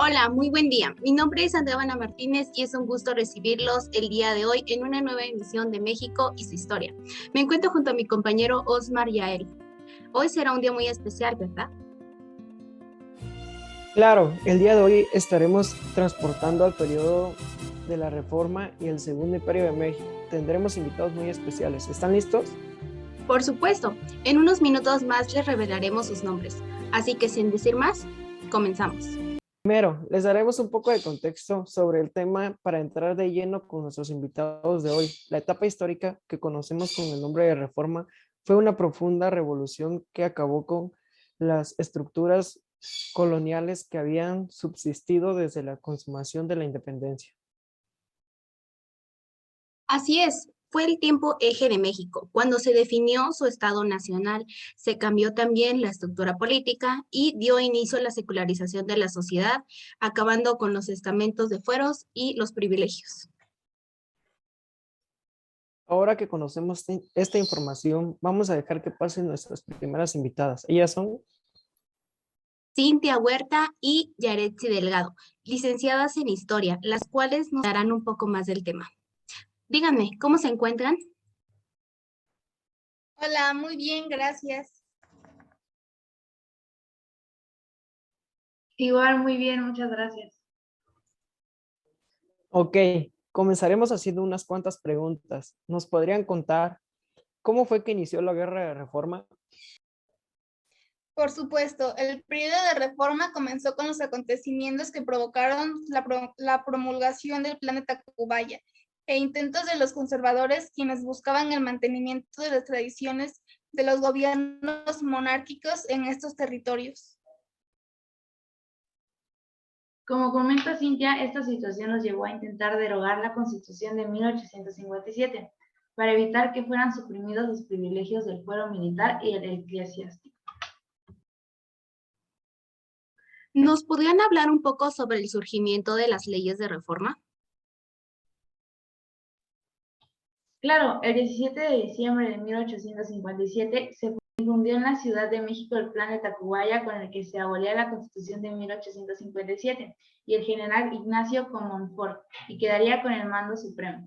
Hola, muy buen día. Mi nombre es Andrea Martínez y es un gusto recibirlos el día de hoy en una nueva emisión de México y su historia. Me encuentro junto a mi compañero Osmar Yael. Hoy será un día muy especial, ¿verdad? Claro, el día de hoy estaremos transportando al periodo de la Reforma y el Segundo Imperio de México. Tendremos invitados muy especiales. ¿Están listos? Por supuesto, en unos minutos más les revelaremos sus nombres. Así que sin decir más, comenzamos. Primero, les daremos un poco de contexto sobre el tema para entrar de lleno con nuestros invitados de hoy. La etapa histórica que conocemos con el nombre de Reforma fue una profunda revolución que acabó con las estructuras coloniales que habían subsistido desde la consumación de la independencia. Así es, fue el tiempo eje de México. Cuando se definió su Estado nacional, se cambió también la estructura política y dio inicio a la secularización de la sociedad, acabando con los estamentos de fueros y los privilegios. Ahora que conocemos esta información, vamos a dejar que pasen nuestras primeras invitadas. Ellas son, Cintia Huerta y Yaretsi Delgado, licenciadas en Historia, las cuales nos darán un poco más del tema. Díganme, ¿cómo se encuentran? Hola, muy bien, gracias. Igual, muy bien, muchas gracias. ok, comenzaremos haciendo unas cuantas preguntas. ¿Nos podrían contar cómo fue que inició la Guerra de Reforma? Por supuesto, el periodo de reforma comenzó con los acontecimientos que provocaron la promulgación del Plan de Tacubaya e intentos de los conservadores quienes buscaban el mantenimiento de las tradiciones de los gobiernos monárquicos en estos territorios. Como comenta Cintia, esta situación nos llevó a intentar derogar la Constitución de 1857 para evitar que fueran suprimidos los privilegios del fuero militar y el eclesiástico. ¿Nos podrían hablar un poco sobre el surgimiento de las leyes de reforma? Claro, el 17 de diciembre de 1857 se difundió en la Ciudad de México el Plan de Tacubaya con el que se abolía la Constitución de 1857 y el general Ignacio Comonfort y quedaría con el mando supremo.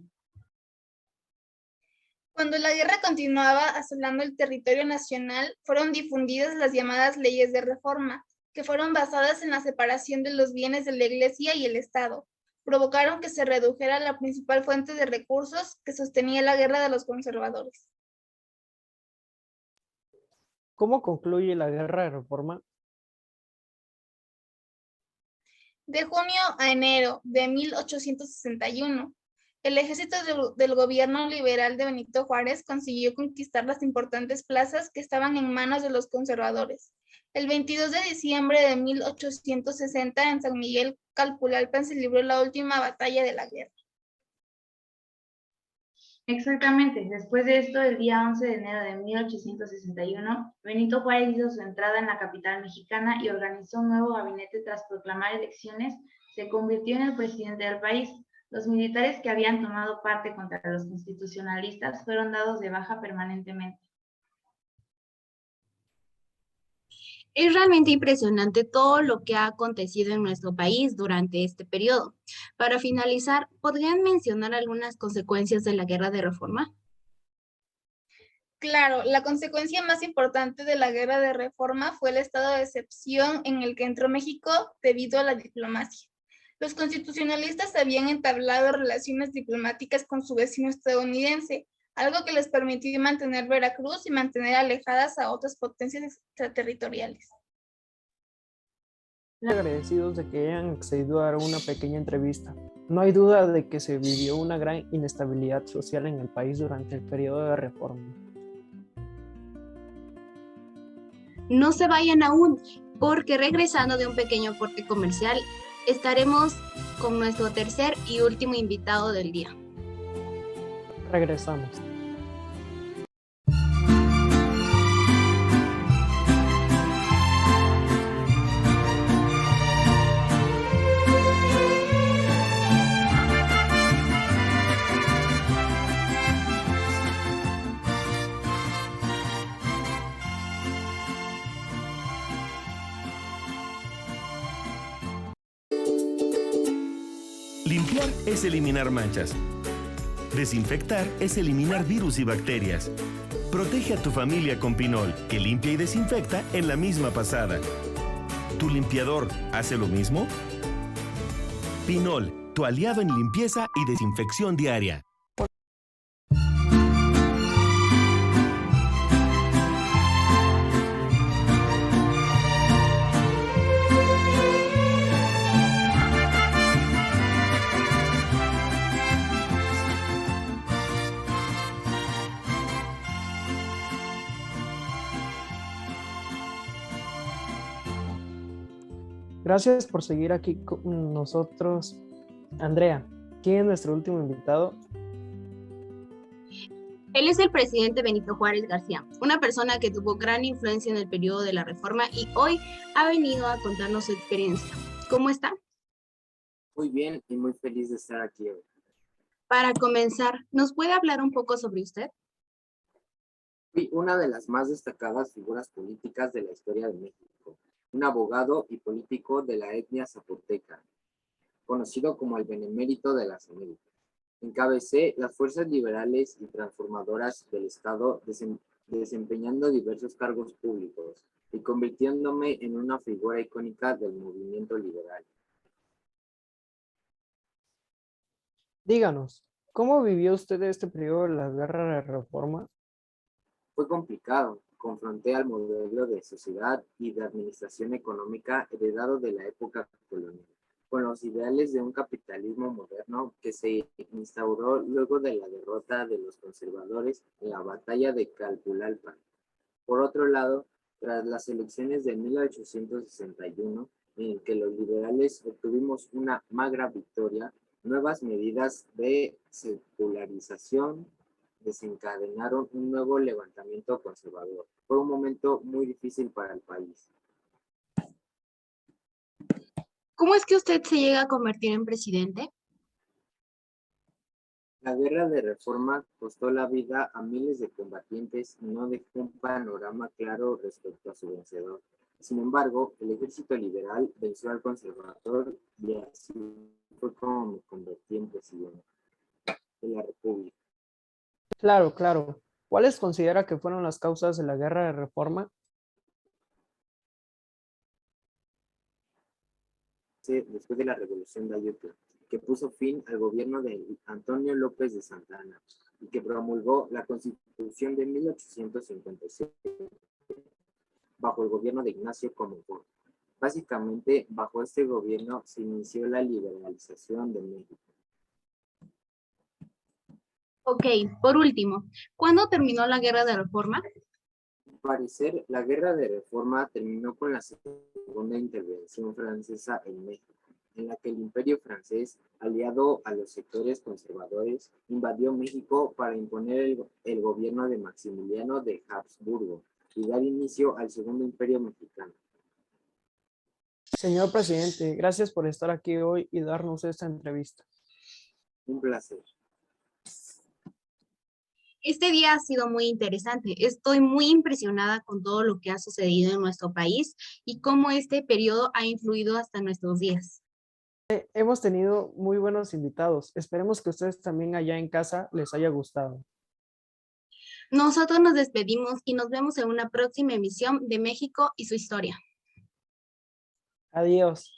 Cuando la guerra continuaba asolando el territorio nacional, fueron difundidas las llamadas leyes de reforma, que fueron basadas en la separación de los bienes de la Iglesia y el Estado. Provocaron que se redujera la principal fuente de recursos que sostenía la guerra de los conservadores. ¿Cómo concluye la Guerra de Reforma? De junio a enero de 1861, el ejército del gobierno liberal de Benito Juárez consiguió conquistar las importantes plazas que estaban en manos de los conservadores. El 22 de diciembre de 1860, en San Miguel Calpulalpan se libró la última batalla de la guerra. Exactamente, después de esto, el día 11 de enero de 1861, Benito Juárez hizo su entrada en la capital mexicana y organizó un nuevo gabinete tras proclamar elecciones, se convirtió en el presidente del país. Los militares que habían tomado parte contra los constitucionalistas fueron dados de baja permanentemente. Es realmente impresionante todo lo que ha acontecido en nuestro país durante este periodo. Para finalizar, ¿podrían mencionar algunas consecuencias de la guerra de reforma? Claro, la consecuencia más importante de la guerra de reforma fue el estado de excepción en el que entró México debido a la diplomacia. Los constitucionalistas habían entablado relaciones diplomáticas con su vecino estadounidense, algo que les permitió mantener Veracruz y mantener alejadas a otras potencias extraterritoriales. Agradecidos de que hayan accedido a dar una pequeña entrevista. No hay duda de que se vivió una gran inestabilidad social en el país durante el periodo de reforma. No se vayan aún, porque regresando de un pequeño corte comercial, estaremos con nuestro tercer y último invitado del día. Regresamos. Limpiar es eliminar manchas. Desinfectar es eliminar virus y bacterias. Protege a tu familia con Pinol, que limpia y desinfecta en la misma pasada. ¿Tu limpiador hace lo mismo? Pinol, tu aliado en limpieza y desinfección diaria. Gracias por seguir aquí con nosotros. Andrea, ¿quién es nuestro último invitado? Él es el presidente Benito Juárez García, una persona que tuvo gran influencia en el periodo de la Reforma y hoy ha venido a contarnos su experiencia. ¿Cómo está? Muy bien y muy feliz de estar aquí hoy. Para comenzar, ¿nos puede hablar un poco sobre usted? Fui una de las más destacadas figuras políticas de la historia de México, un abogado y político de la etnia zapoteca, conocido como el Benemérito de las Américas. Encabecé las fuerzas liberales y transformadoras del Estado, desempeñando diversos cargos públicos y convirtiéndome en una figura icónica del movimiento liberal. Díganos, ¿cómo vivió usted este periodo de la Guerra de Reforma? Fue complicado. Confronté al modelo de sociedad y de administración económica heredado de la época colonial, con los ideales de un capitalismo moderno que se instauró luego de la derrota de los conservadores en la batalla de Calpulalpan. Por otro lado, tras las elecciones de 1861, en que los liberales obtuvimos una magra victoria, nuevas medidas de secularización desencadenaron un nuevo levantamiento conservador. Fue un momento muy difícil para el país. ¿Cómo es que usted se llega a convertir en presidente? La guerra de reforma costó la vida a miles de combatientes y no dejó un panorama claro respecto a su vencedor. Sin embargo, el ejército liberal venció al conservador y así fue como me convertí en presidente de la República. Claro. ¿Cuáles considera que fueron las causas de la Guerra de Reforma? Después de la Revolución de Ayutla, que puso fin al gobierno de Antonio López de Santa Anna y que promulgó la Constitución de 1857 bajo el gobierno de Ignacio Comonfort. Básicamente, bajo este gobierno se inició la liberalización de México. Ok, por último, ¿cuándo terminó la Guerra de Reforma? Al parecer, la Guerra de Reforma terminó con la segunda intervención francesa en México, en la que el Imperio francés, aliado a los sectores conservadores, invadió México para imponer el gobierno de Maximiliano de Habsburgo y dar inicio al Segundo Imperio Mexicano. Señor presidente, gracias por estar aquí hoy y darnos esta entrevista. Un placer. Este día ha sido muy interesante. Estoy muy impresionada con todo lo que ha sucedido en nuestro país y cómo este periodo ha influido hasta nuestros días. Hemos tenido muy buenos invitados. Esperemos que ustedes también allá en casa les haya gustado. Nosotros nos despedimos y nos vemos en una próxima emisión de México y su historia. Adiós.